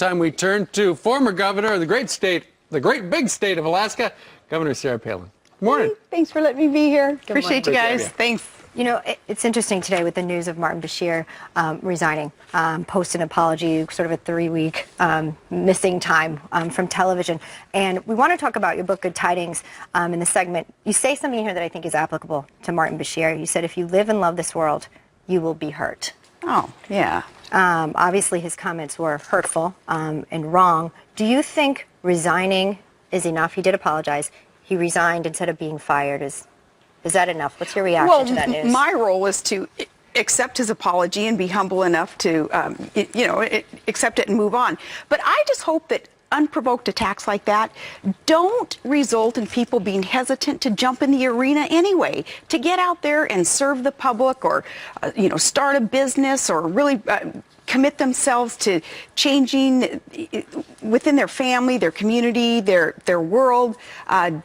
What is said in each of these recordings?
time we turn to former governor of the great big state of Alaska, Governor Sarah Palin. Good morning. Hey, thanks for letting me be here. Appreciate you Great to have guys. you. Thanks. You know, it's interesting today with the news of Martin Bashir resigning, post an apology, sort of a 3-week missing time from television. And we want to talk about your book, Good Tidings, in the segment. You say something here that I think is applicable to Martin Bashir. You said, if you live and love this world, you will be hurt. Oh, yeah. Obviously, his comments were hurtful and wrong. Do you think resigning is enough? He did apologize. He resigned instead of being fired. Is that enough? What's your reaction to that news? Well, my role was to accept his apology and be humble enough to, accept it and move on. But I just hope that unprovoked attacks like that don't result in people being hesitant to jump in the arena anyway, to get out there and serve the public or, start a business or really commit themselves to changing within their family, their community, their world,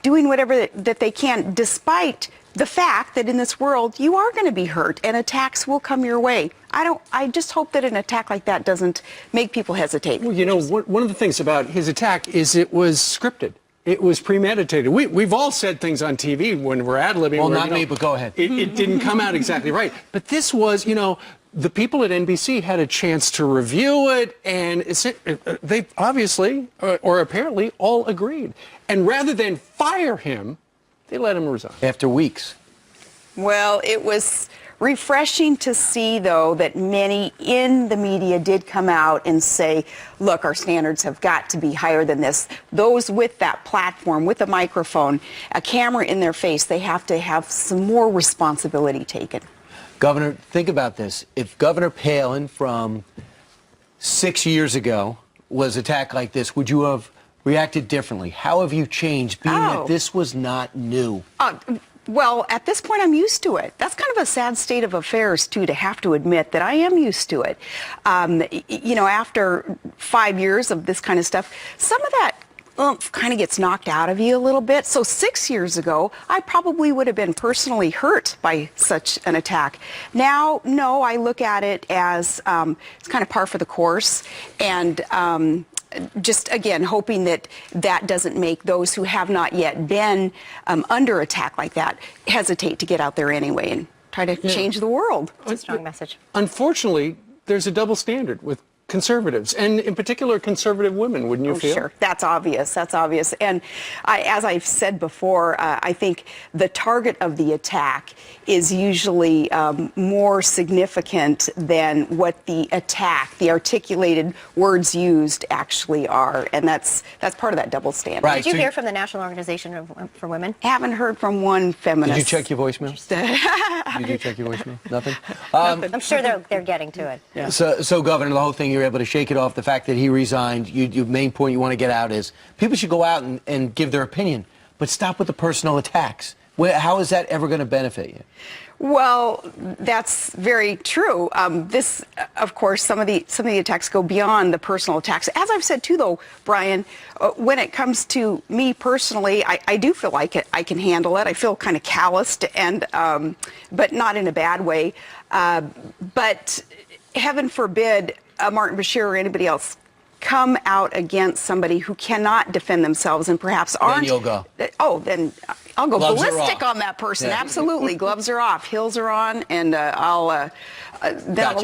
doing whatever that they can, despite the fact that in this world you are going to be hurt and attacks will come your way. I just hope that an attack like that doesn't make people hesitate. Well, one of the things about his attack is it was scripted. It was premeditated. We've all said things on TV when we're ad-libbing. Well, not me, but go ahead. It didn't come out exactly right. But this was, the people at NBC had a chance to review it, and they obviously, or apparently, all agreed. And rather than fire him, they let him resign. After weeks. Well, it was refreshing to see, though, that many in the media did come out and say, look, our standards have got to be higher than this. Those with that platform, with a microphone, a camera in their face, they have to have some more responsibility taken. Governor, think about this. If Governor Palin from 6 years ago was attacked like this, would you have reacted differently? How have you changed, being that this was not new? Well, at this point, I'm used to it. That's kind of a sad state of affairs, too, to have to admit that I am used to it. After 5 years of this kind of stuff, some of that kind of gets knocked out of you a little bit. So 6 years ago, I probably would have been personally hurt by such an attack. Now, no, I look at it as it's kind of par for the course, and just, again, hoping that that doesn't make those who have not yet been under attack like that hesitate to get out there anyway and try to change the world. It's a strong message. Unfortunately, there's a double standard with conservatives, and in particular conservative women, wouldn't you feel? Sure, that's obvious. That's obvious. And as I've said before, I think the target of the attack is usually more significant than what the attack, the articulated words used, actually are, and that's part of that double standard. Right. Did you hear from the National Organization for Women? Haven't heard from one feminist. Did you check your voicemail? Did you check your voicemail? Nothing? I'm sure they're getting to it. Yeah. So, Governor, the whole thing, you're able to shake it off. The fact that he resigned, your main point you want to get out is people should go out and give their opinion, but stop with the personal attacks. How is that ever going to benefit you? Well, that's very true. This, of course, some of the attacks go beyond the personal attacks. As I've said too, though, Brian, when it comes to me personally, I do feel like I can handle it. I feel kind of calloused, and but not in a bad way. But heaven forbid, Martin Bashir or anybody else come out against somebody who cannot defend themselves and perhaps aren't. Then you'll go. Oh, then I'll go Gloves ballistic on that person. Yeah. Absolutely. Gloves are off, heels are on, and I'll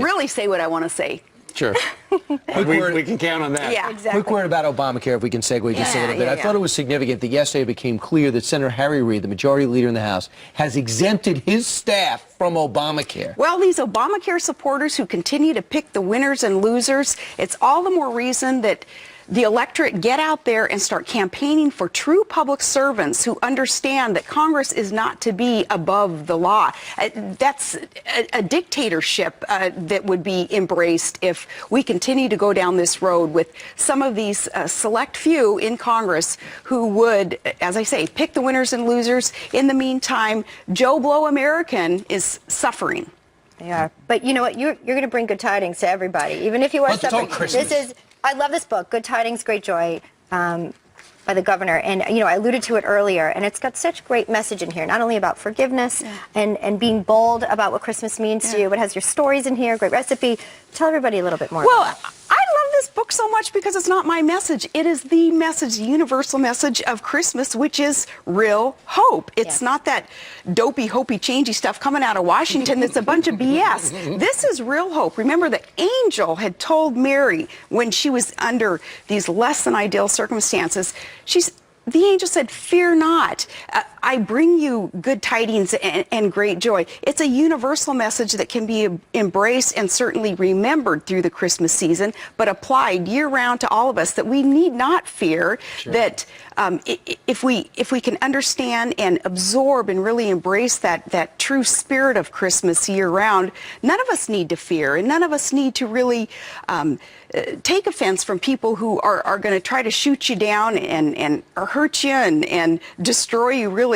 really say what I want to say. Sure. we can count on that. Yeah, exactly. Quick word about Obamacare, if we can segue just a little bit. I thought it was significant that yesterday it became clear that Senator Harry Reid, the majority leader in the House, has exempted his staff from Obamacare. Well, these Obamacare supporters who continue to pick the winners and losers, it's all the more reason that the electorate get out there and start campaigning for true public servants who understand that Congress is not to be above the law. That's a dictatorship that would be embraced if we continue to go down this road with some of these select few in Congress who would, as I say, pick the winners and losers. In the meantime, Joe Blow American is suffering. They are. But you know what? You're going to bring good tidings to everybody, even if you are suffering. I love this book, Good Tidings, Great Joy, by the governor. And, I alluded to it earlier, and it's got such great message in here, not only about forgiveness and being bold about what Christmas means to you, but it has your stories in here, great recipe. Tell everybody a little bit more about that. I love this book so much because it's not my message. It is the message, the universal message of Christmas, which is real hope. It's not that dopey, hopey, changey stuff coming out of Washington that's a bunch of BS. This is real hope. Remember, the angel had told Mary when she was under these less than ideal circumstances, the angel said, "Fear not. I bring you good tidings and great joy." It's a universal message that can be embraced and certainly remembered through the Christmas season, but applied year-round to all of us, that we need not fear. Sure. That if we can understand and absorb and really embrace that true spirit of Christmas year-round, none of us need to fear, and none of us need to really take offense from people who are going to try to shoot you down and or hurt you and destroy you, really.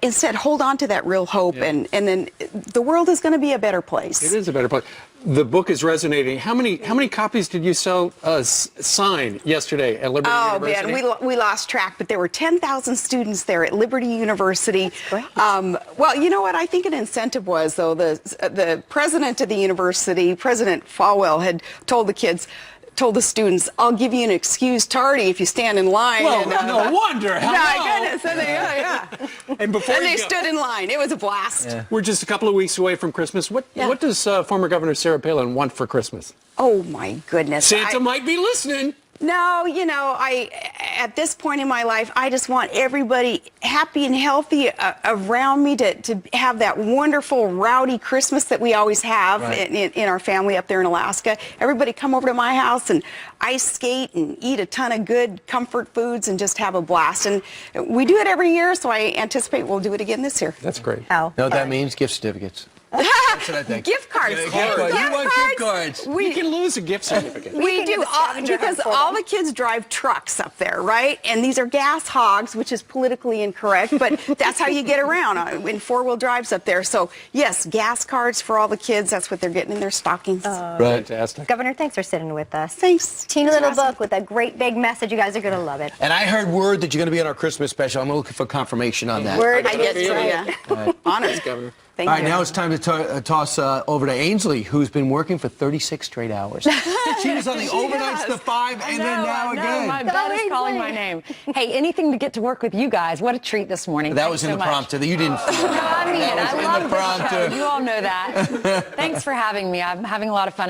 Instead, hold on to that real hope, and then the world is going to be a better place. It is a better place. The book is resonating. How many copies did you sell sign yesterday at Liberty University? Oh, man, we lost track, but there were 10,000 students there at Liberty University. That's great. Well, you know what I think an incentive was, though? The president of the university, President Falwell, had told the students, "I'll give you an excuse tardy if you stand in line." Well, and, no wonder. My goodness. And And before they stood in line. It was a blast. Yeah. We're just a couple of weeks away from Christmas. What does former Governor Sarah Palin want for Christmas? Oh, my goodness. Santa might be listening. No, at this point in my life, I just want everybody happy and healthy around me to have that wonderful, rowdy Christmas that we always have in our family up there in Alaska. Everybody come over to my house and ice skate and eat a ton of good comfort foods and just have a blast. And we do it every year, so I anticipate we'll do it again this year. That's great. Oh. Know what that means? Gift certificates. That's what I think. Gift cards. You want gift cards. We can lose a gift certificate. We do, because all the kids drive trucks up there, right? And these are gas hogs, which is politically incorrect, but that's how you get around in four-wheel drives up there. So, yes, gas cards for all the kids. That's what they're getting in their stockings. Fantastic. Governor, thanks for sitting with us. Thanks. Teeny little book with a great big message. You guys are going to love it. And I heard word that you're going to be on our Christmas special. I'm looking for confirmation on that. Word. I get to you. Honored, Governor. Thank All right, you. now it's time to toss over to Ainsley, who's been working for 36 straight hours. She was on the overnights, the 5, and then now again. My bed is calling my name. Hey, anything to get to work with you guys. What a treat this morning. That Thanks was in so the much. prompter. You didn't. No, I mean it. I was in love the this prompter. show. You all know that. Thanks for having me. I'm having a lot of fun.